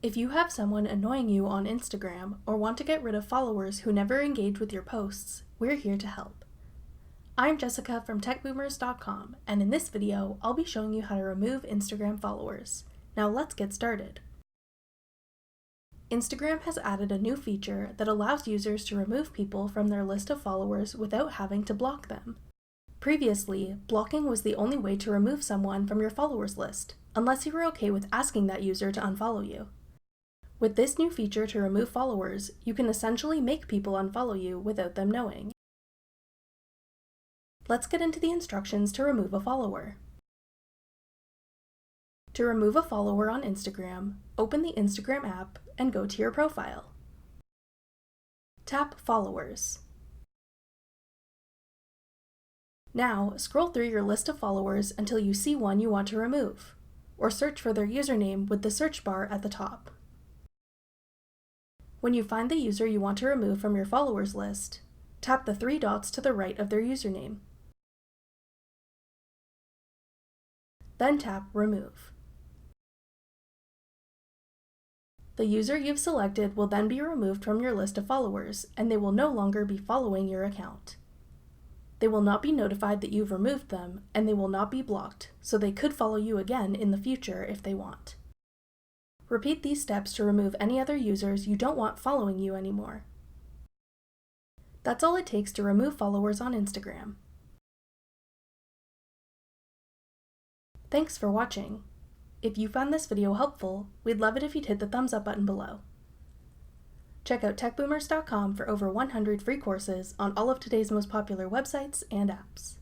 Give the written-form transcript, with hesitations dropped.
If you have someone annoying you on Instagram or want to get rid of followers who never engage with your posts, we're here to help. I'm Jessica from techboomers.com, and in this video, I'll be showing you how to remove Instagram followers. Now let's get started. Instagram has added a new feature that allows users to remove people from their list of followers without having to block them. Previously, blocking was the only way to remove someone from your followers list, unless you were okay with asking that user to unfollow you. With this new feature to remove followers, you can essentially make people unfollow you without them knowing. Let's get into the instructions to remove a follower. To remove a follower on Instagram, open the Instagram app and go to your profile. Tap Followers. Now, scroll through your list of followers until you see one you want to remove, or search for their username with the search bar at the top. When you find the user you want to remove from your followers list, tap the three dots to the right of their username. Then tap Remove. The user you've selected will then be removed from your list of followers, and they will no longer be following your account. They will not be notified that you've removed them, and they will not be blocked, so they could follow you again in the future if they want. Repeat these steps to remove any other users you don't want following you anymore. That's all it takes to remove followers on Instagram. Thanks for watching. If you found this video helpful, we'd love it if you'd hit the thumbs up button below. Check out techboomers.com for over 100 free courses on all of today's most popular websites and apps.